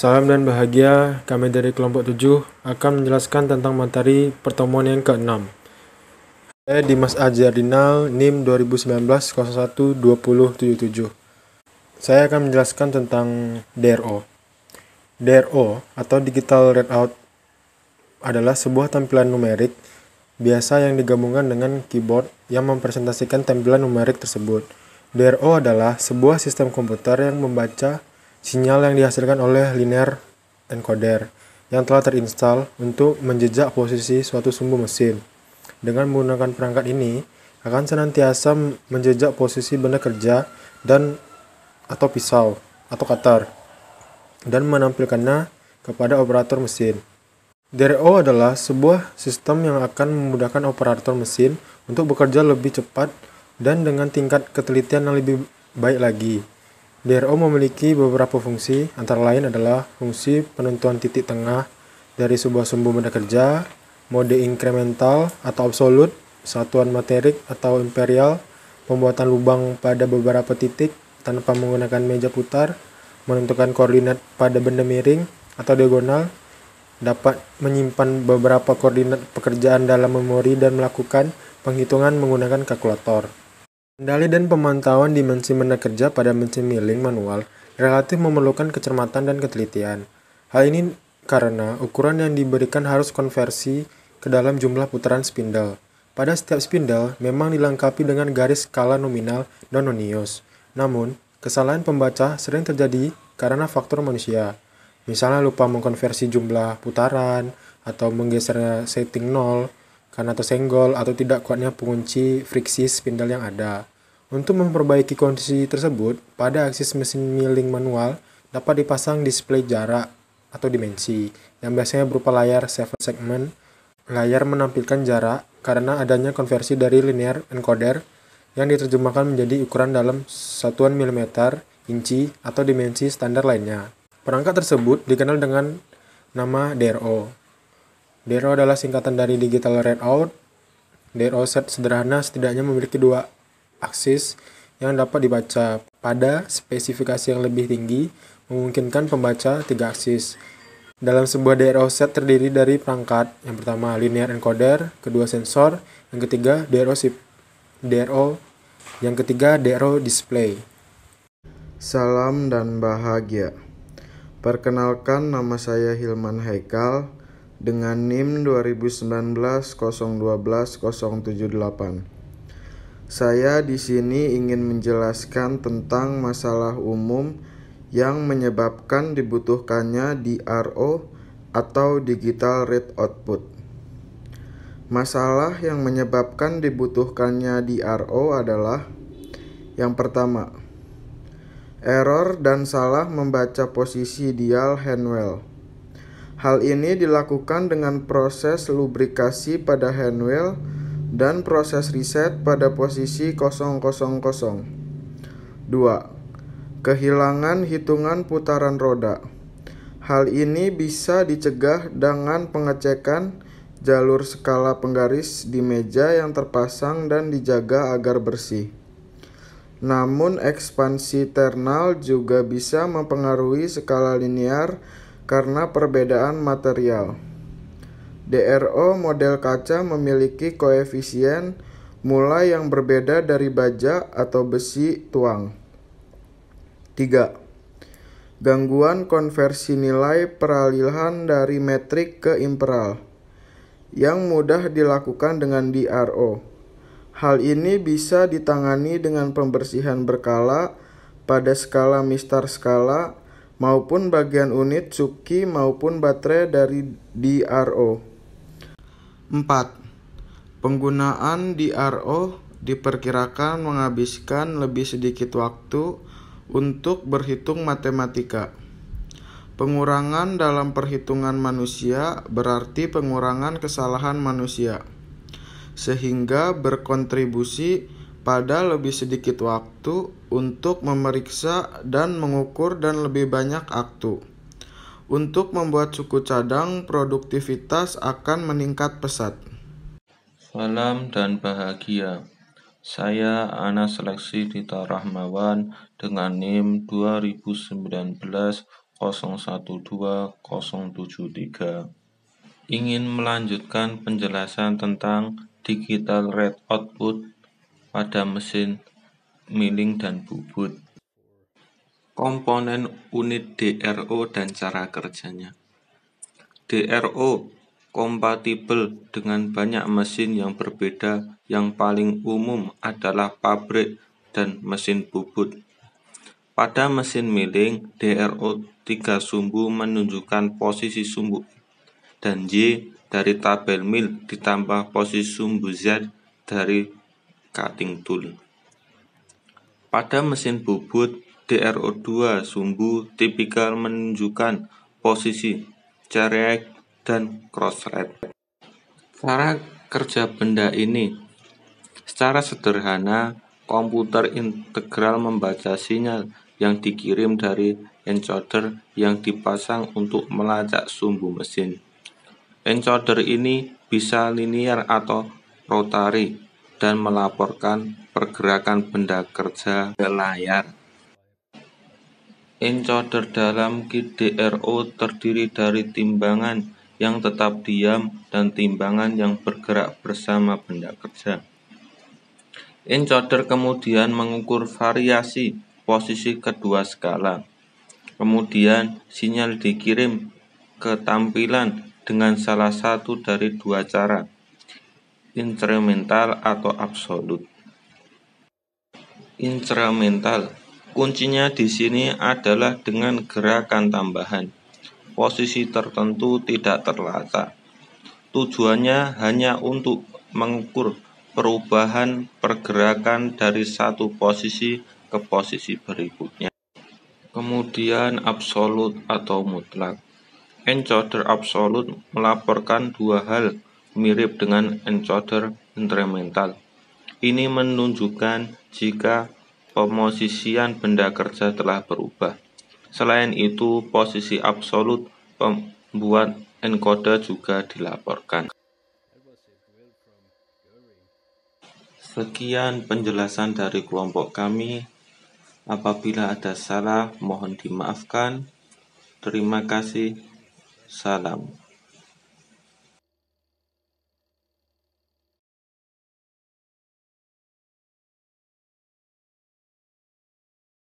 Salam dan bahagia, kami dari kelompok 7 akan menjelaskan tentang materi pertemuan yang ke-6. Saya Dimas Azhardinal, NIM 2019-01-2077. Saya akan menjelaskan tentang DRO. DRO atau Digital Readout adalah sebuah tampilan numerik biasa yang digabungkan dengan keyboard yang mempresentasikan tampilan numerik tersebut. DRO adalah sebuah sistem komputer yang membaca sinyal yang dihasilkan oleh linear encoder yang telah terinstal untuk menjejak posisi suatu sumbu mesin. Dengan menggunakan perangkat ini, akan senantiasa menjejak posisi benda kerja dan atau pisau atau cutter dan menampilkannya kepada operator mesin. DRO adalah sebuah sistem yang akan memudahkan operator mesin untuk bekerja lebih cepat dan dengan tingkat ketelitian yang lebih baik lagi. DRO memiliki beberapa fungsi, antara lain adalah fungsi penentuan titik tengah dari sebuah sumbu benda kerja, mode inkremental atau absolut, satuan materik atau imperial, pembuatan lubang pada beberapa titik tanpa menggunakan meja putar, menentukan koordinat pada benda miring atau diagonal, dapat menyimpan beberapa koordinat pekerjaan dalam memori dan melakukan penghitungan menggunakan kalkulator. Kendali dan pemantauan dimensi benda kerja pada mesin milling manual relatif memerlukan kecermatan dan ketelitian. Hal ini karena ukuran yang diberikan harus konversi ke dalam jumlah putaran spindle. Pada setiap spindle memang dilengkapi dengan garis skala nominal dan nonius. Namun, kesalahan pembaca sering terjadi karena faktor manusia. Misalnya lupa mengkonversi jumlah putaran atau menggeser setting 0 karena tersenggol atau tidak kuatnya pengunci friksi spindle yang ada. Untuk memperbaiki kondisi tersebut, pada aksis mesin milling manual dapat dipasang display jarak atau dimensi, yang biasanya berupa layar 7 segment. Layar menampilkan jarak karena adanya konversi dari linear encoder yang diterjemahkan menjadi ukuran dalam satuan milimeter, inci, atau dimensi standar lainnya. Perangkat tersebut dikenal dengan nama DRO. DRO adalah singkatan dari Digital Readout. DRO set sederhana setidaknya memiliki dua aksis yang dapat dibaca. Pada spesifikasi yang lebih tinggi, memungkinkan pembaca 3 aksis. Dalam sebuah DRO set terdiri dari perangkat, yang pertama linear encoder, kedua sensor, yang ketiga yang ketiga DRO display. Salam dan bahagia. Perkenalkan, nama saya Hilman Haikal dengan NIM 2019-012-078. Saya di sini ingin menjelaskan tentang masalah umum yang menyebabkan dibutuhkannya DRO atau Digital Read Output. Masalah yang menyebabkan dibutuhkannya DRO adalah: yang pertama, error dan salah membaca posisi dial handwheel. Hal ini dilakukan dengan proses lubrikasi pada handwheel dan proses reset pada posisi 000. 2. Kehilangan hitungan putaran roda. Hal ini bisa dicegah dengan pengecekan jalur skala penggaris di meja yang terpasang dan dijaga agar bersih. Namun ekspansi ternal juga bisa mempengaruhi skala linear karena perbedaan material. DRO model kaca memiliki koefisien mulai yang berbeda dari baja atau besi tuang. 3. Gangguan konversi nilai peralihan dari metrik ke imperal yang mudah dilakukan dengan DRO. Hal ini bisa ditangani dengan pembersihan berkala pada skala mistar skala maupun bagian unit suki maupun baterai dari DRO. 4. Penggunaan DRO diperkirakan menghabiskan lebih sedikit waktu untuk berhitung matematika. Pengurangan dalam perhitungan manusia berarti pengurangan kesalahan manusia, sehingga berkontribusi pada lebih sedikit waktu untuk memeriksa dan mengukur dan lebih banyak aktu. Untuk membuat suku cadang, produktivitas akan meningkat pesat. Salam dan bahagia. Saya Anas Seleksi Dita Rahmawan dengan NIM 2019 012073 ingin melanjutkan penjelasan tentang digital read output pada mesin milling dan bubut. Komponen unit DRO dan cara kerjanya. DRO kompatibel dengan banyak mesin yang berbeda. Yang paling umum adalah pabrik dan mesin bubut. Pada mesin milling, DRO 3 sumbu menunjukkan posisi sumbu dan Y dari tabel mill ditambah posisi sumbu Z dari cutting tool. Pada mesin bubut, DRO 2 sumbu tipikal menunjukkan posisi cereak dan cross rate. Cara kerja benda ini. Secara sederhana, komputer integral membaca sinyal yang dikirim dari encoder yang dipasang untuk melacak sumbu mesin. Encoder ini bisa linear atau rotary dan melaporkan pergerakan benda kerja ke layar. Encoder dalam kit DRO terdiri dari timbangan yang tetap diam dan timbangan yang bergerak bersama benda kerja. Encoder kemudian mengukur variasi posisi kedua skala. Kemudian sinyal dikirim ke tampilan dengan salah satu dari dua cara, incremental atau absolut. Incremental, kuncinya di sini adalah dengan gerakan tambahan. Posisi tertentu tidak terlacak. Tujuannya hanya untuk mengukur perubahan pergerakan dari satu posisi ke posisi berikutnya. Kemudian absolut atau mutlak. Encoder absolut melaporkan dua hal mirip dengan encoder incremental. Ini menunjukkan jika pemosisian benda kerja telah berubah. Selain itu, posisi absolut pembuat encoder juga dilaporkan. Sekian penjelasan dari kelompok kami. Apabila ada salah, mohon dimaafkan. Terima kasih. Salam.